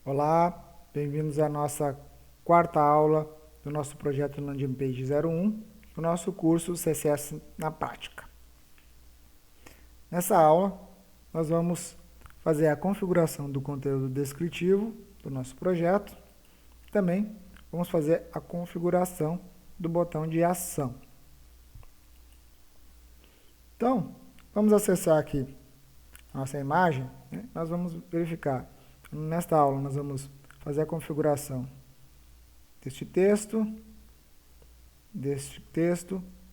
Olá, bem-vindos à nossa quarta aula do nosso projeto Landing Page 01, do nosso curso CSS na prática. Nessa aula, nós vamos fazer a configuração do conteúdo descritivo do nosso projeto. Também vamos fazer a configuração do botão de ação. Então, vamos acessar aqui a nossa imagem, né? Nós vamos verificar. Nesta aula, nós vamos fazer a configuração deste texto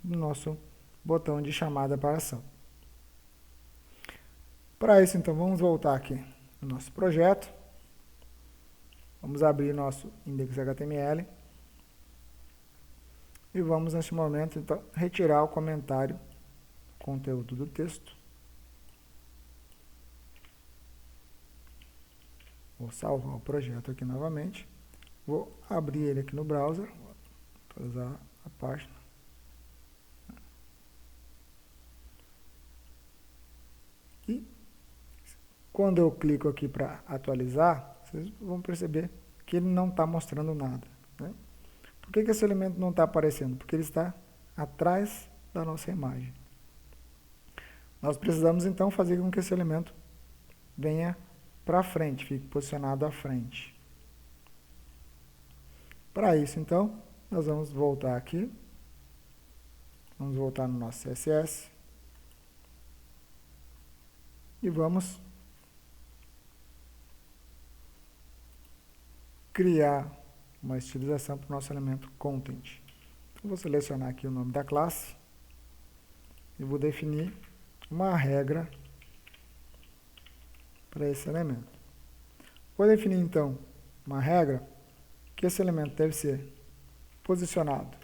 do nosso botão de chamada para ação. Para isso, então, vamos voltar aqui no nosso projeto. Vamos abrir nosso index.html e vamos, neste momento, então, retirar o comentário, conteúdo do texto. Vou salvar o projeto aqui novamente. Vou abrir ele aqui no browser, para usar a página. E quando eu clico aqui para atualizar, vocês vão perceber que ele não está mostrando nada, né? Por que esse elemento não está aparecendo? Porque ele está atrás da nossa imagem. Nós precisamos então fazer com que esse elemento venha para frente, fique posicionado à frente. Para isso, então, nós vamos voltar aqui. Vamos voltar no nosso CSS. E vamos criar uma estilização para o nosso elemento content. Então, vou selecionar aqui o nome da classe e vou definir uma regra para esse elemento. Vou definir, então, uma regra que esse elemento deve ser posicionado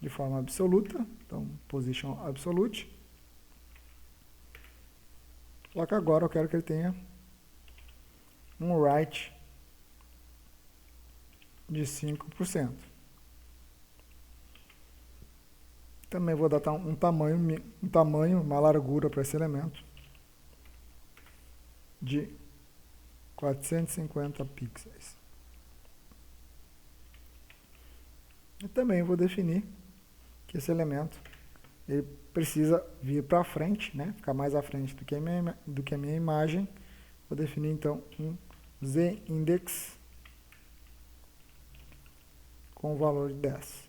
de forma absoluta, então, position absolute. Só que agora eu quero que ele tenha um right de 5%. Também vou dar um tamanho, uma largura para esse elemento de 450 pixels. E também vou definir que esse elemento ele precisa vir para frente, né? Ficar mais à frente do que a minha imagem. Vou definir então um z-index com o valor de 10.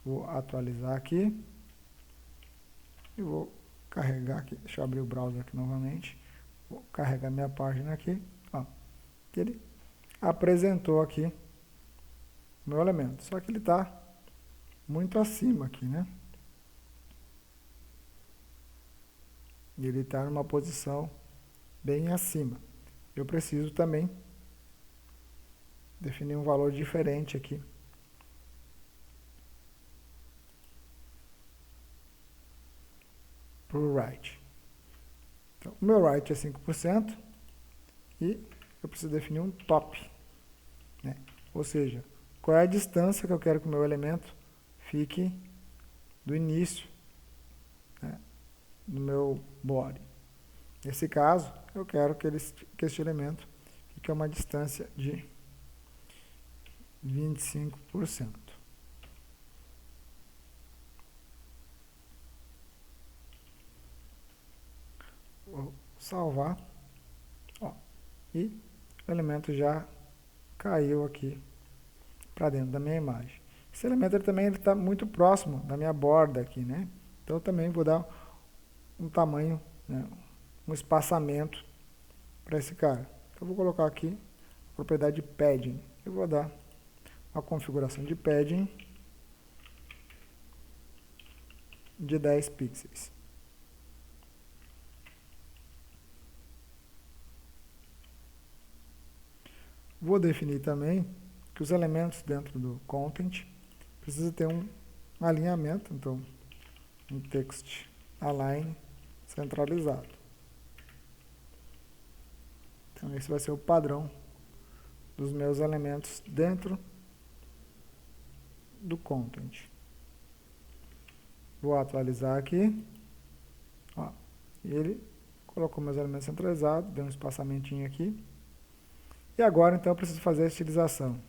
Vou atualizar aqui e vou carregar aqui. Deixa eu abrir o browser aqui novamente. Vou carregar minha página aqui. Ó, ele apresentou aqui o meu elemento. Só que ele está muito acima aqui, né? Ele está numa posição bem acima. Eu preciso também definir um valor diferente aqui. Para o right. Então, o meu right é 5% e eu preciso definir um top, né? Ou seja, qual é a distância que eu quero que o meu elemento fique do início, né, do meu body. Nesse caso, eu quero que este elemento fique a uma distância de 25%. Vou salvar. Ó, e o elemento já caiu aqui para dentro da minha imagem. Esse elemento ele também está muito próximo da minha borda aqui, né? Então eu também vou dar um tamanho, né, um espaçamento para esse cara. Então eu vou colocar aqui a propriedade padding. Eu vou dar uma configuração de padding de 10 pixels. Vou definir também que os elementos dentro do content precisam ter um alinhamento, então um text align centralizado. Então esse vai ser o padrão dos meus elementos dentro do content. Vou atualizar aqui. Ó, e ele colocou meus elementos centralizados, deu um espaçamentinho aqui. E agora, então, eu preciso fazer a estilização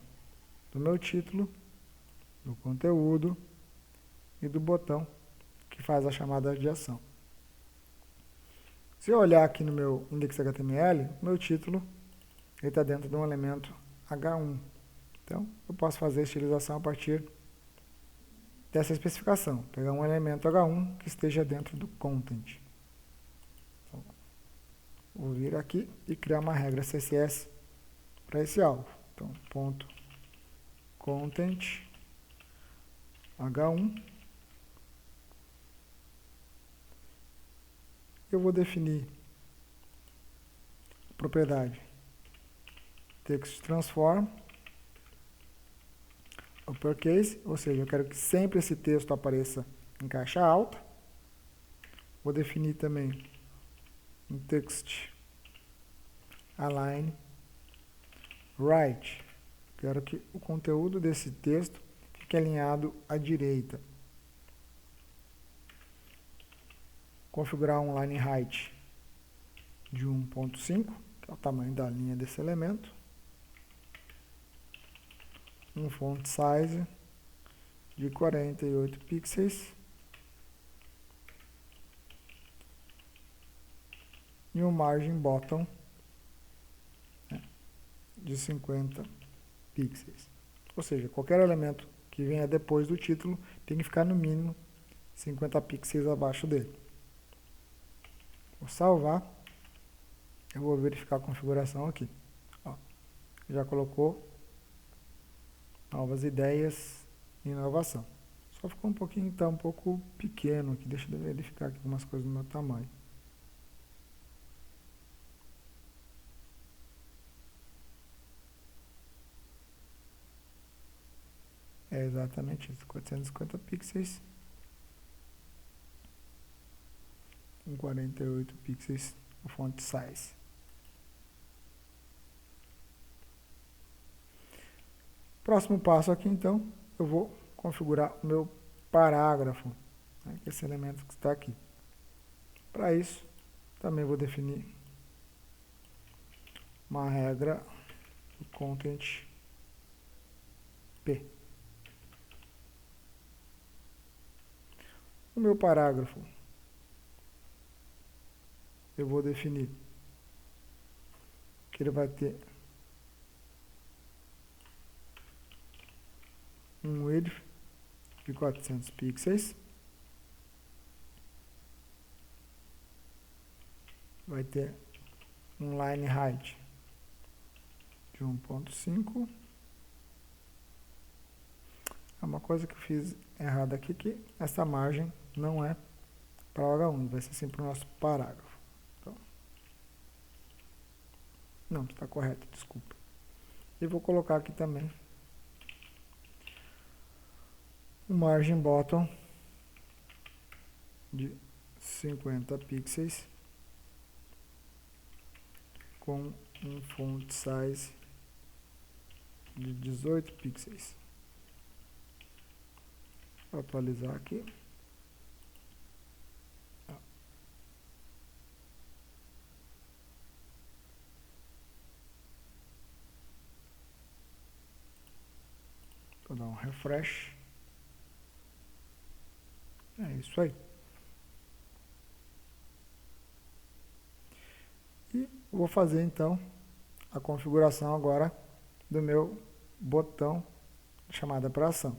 do meu título, do conteúdo e do botão que faz a chamada de ação. Se eu olhar aqui no meu index.html, meu título está dentro de um elemento H1. Então, eu posso fazer a estilização a partir dessa especificação. Pegar um elemento H1 que esteja dentro do content. Então, vou vir aqui e criar uma regra CSS para esse alvo. Então, ponto content H1. Eu vou definir a propriedade text transform uppercase, ou seja, eu quero que sempre esse texto apareça em caixa alta. Vou definir também um text align right. Quero que o conteúdo desse texto fique alinhado à direita. Configurar um line height de 1.5, que é o tamanho da linha desse elemento. Um font size de 48 pixels. E um margin bottom de 50 pixels. Ou seja, qualquer elemento que venha depois do título tem que ficar no mínimo 50 pixels abaixo dele. Vou salvar. Eu vou verificar a configuração aqui. Ó, já colocou novas ideias e inovação. Só ficou um pouquinho, tá um pouco pequeno aqui. Deixa eu verificar aqui algumas coisas do meu tamanho. É exatamente isso, 450 pixels com 48 pixels o font size. Próximo passo aqui, então, eu vou configurar o meu parágrafo, né, que é esse elemento que está aqui. Para isso, também vou definir uma regra do content P. O meu parágrafo, eu vou definir que ele vai ter um width de 400 pixels, vai ter um line height de 1.5. Uma coisa que eu fiz errada aqui, que essa margem não é para o H1, vai ser sempre o nosso parágrafo. Então, não, está correto, desculpa. E vou colocar aqui também um margin bottom de 50 pixels com um font size de 18 pixels. Vou atualizar aqui. Vou dar um refresh. É isso aí. E vou fazer então a configuração agora do meu botão de chamada para ação.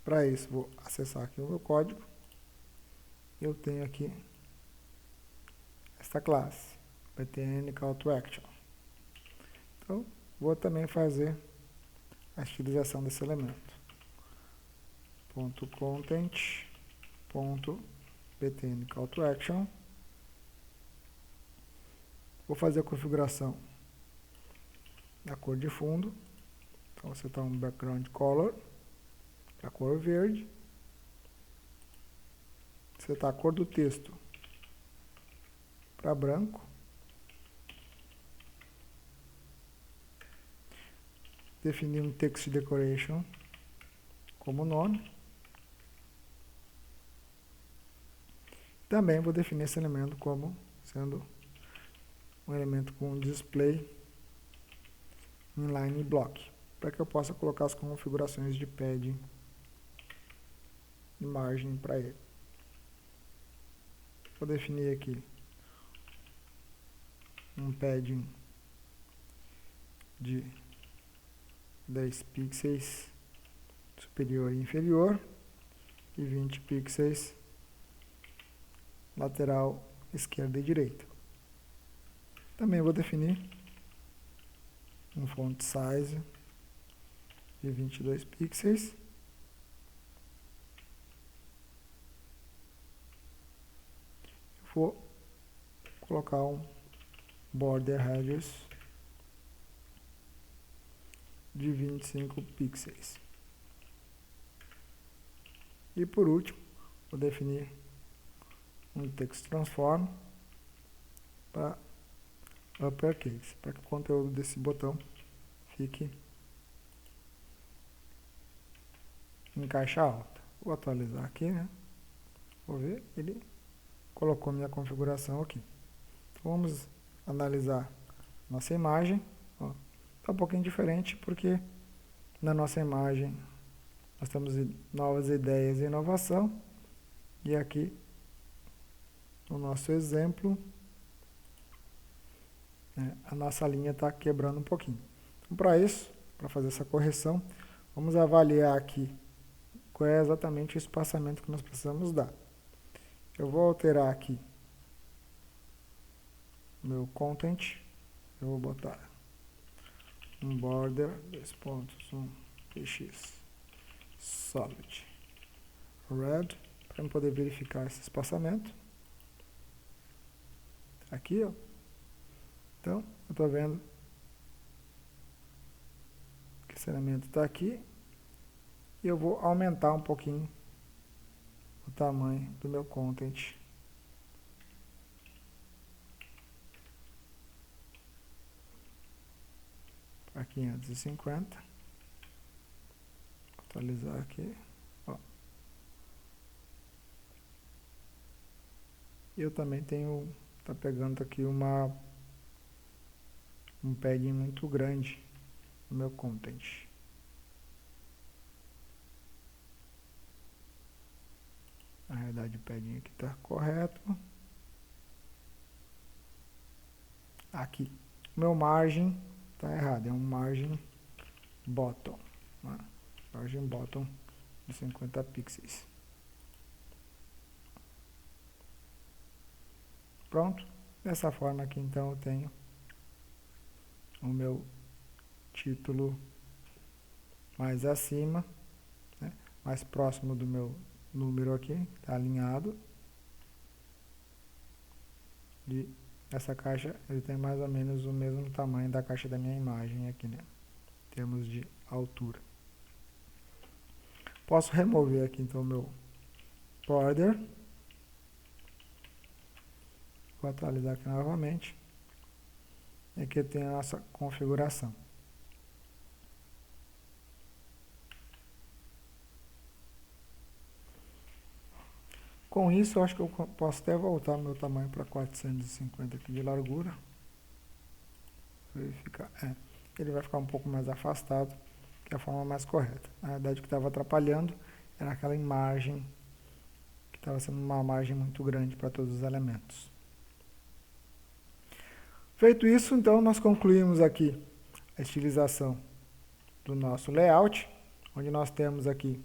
Para isso, vou acessar aqui o meu código. Eu tenho aqui esta classe, btn call to action. Então, vou também fazer a estilização desse elemento. .content, .btn call to action. Vou fazer a configuração da cor de fundo. Então, você está um background color para a cor verde. Setar a cor do texto para branco. Definir um text decoration como nome. Também vou definir esse elemento como sendo um elemento com display inline block, para que eu possa colocar as configurações de padding e margem para ele. Vou definir aqui um padding de 10 pixels superior e inferior e 20 pixels lateral esquerda e direita. Também vou definir um font size de 22 pixels. Vou colocar um border radius de 25 pixels. E por último, vou definir um text transform para uppercase, para que o conteúdo desse botão fique em caixa alta. Vou atualizar aqui, né? Vou ver, ele colocou minha configuração aqui. Então vamos analisar nossa imagem. Está um pouquinho diferente porque na nossa imagem nós temos novas ideias e inovação. E aqui, no nosso exemplo, a nossa linha está quebrando um pouquinho. Então, para isso, para fazer essa correção, vamos avaliar aqui qual é exatamente o espaçamento que nós precisamos dar. Eu vou alterar aqui meu content. Eu vou botar um border, 2 pontos, px solid red, para eu poder verificar esse espaçamento. Aqui, ó. Então, eu estou vendo que esse elemento está aqui. E eu vou aumentar um pouquinho o tamanho do meu content. Para 550. Atualizar aqui. Ó. Eu também tenho, tá pegando aqui um padding muito grande no meu content. Na realidade o padding aqui está correto. Aqui, o meu margem está errado, é um margin bottom. Né? Margin bottom de 50 pixels. Pronto. Dessa forma aqui então eu tenho o meu título mais acima, né? Mais próximo do meu número aqui, está alinhado. E essa caixa ele tem mais ou menos o mesmo tamanho da caixa da minha imagem aqui, né? Em termos de altura. Posso remover aqui então o meu border. Vou atualizar aqui novamente. E aqui tem a nossa configuração. Com isso, eu acho que eu posso até voltar o meu tamanho para 450 aqui de largura. Verificar. Ele vai ficar um pouco mais afastado, que é a forma mais correta. Na verdade, o que estava atrapalhando era aquela imagem, que estava sendo uma margem muito grande para todos os elementos. Feito isso, então, nós concluímos aqui a estilização do nosso layout, onde nós temos aqui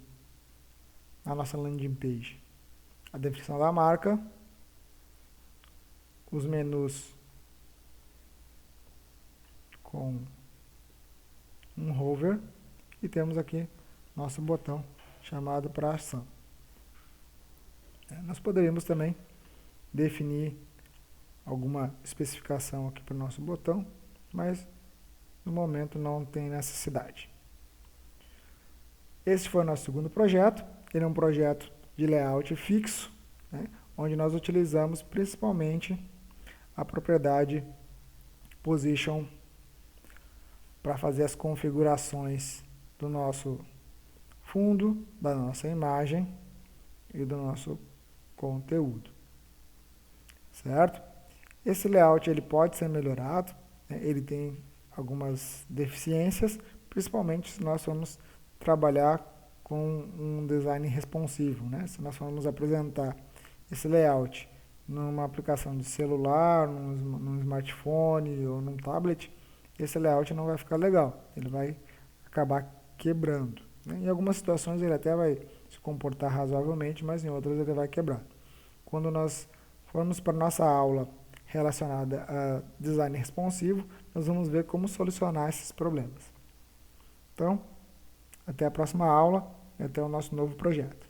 a nossa landing page, a definição da marca, os menus com um hover e temos aqui nosso botão chamado para ação. Nós poderíamos também definir alguma especificação aqui para o nosso botão, mas no momento não tem necessidade. Esse foi o nosso segundo projeto. Ele é um projeto de layout fixo, né, onde nós utilizamos principalmente a propriedade position para fazer as configurações do nosso fundo, da nossa imagem e do nosso conteúdo. Certo? Esse layout ele pode ser melhorado, né? Ele tem algumas deficiências, principalmente se nós formos trabalhar com um design responsivo, né? Se nós formos apresentar esse layout numa aplicação de celular, num smartphone ou num tablet, esse layout não vai ficar legal, ele vai acabar quebrando, né? Em algumas situações ele até vai se comportar razoavelmente, mas em outras ele vai quebrar. Quando nós formos para a nossa aula relacionada a design responsivo, nós vamos ver como solucionar esses problemas. Então, até a próxima aula e até o nosso novo projeto.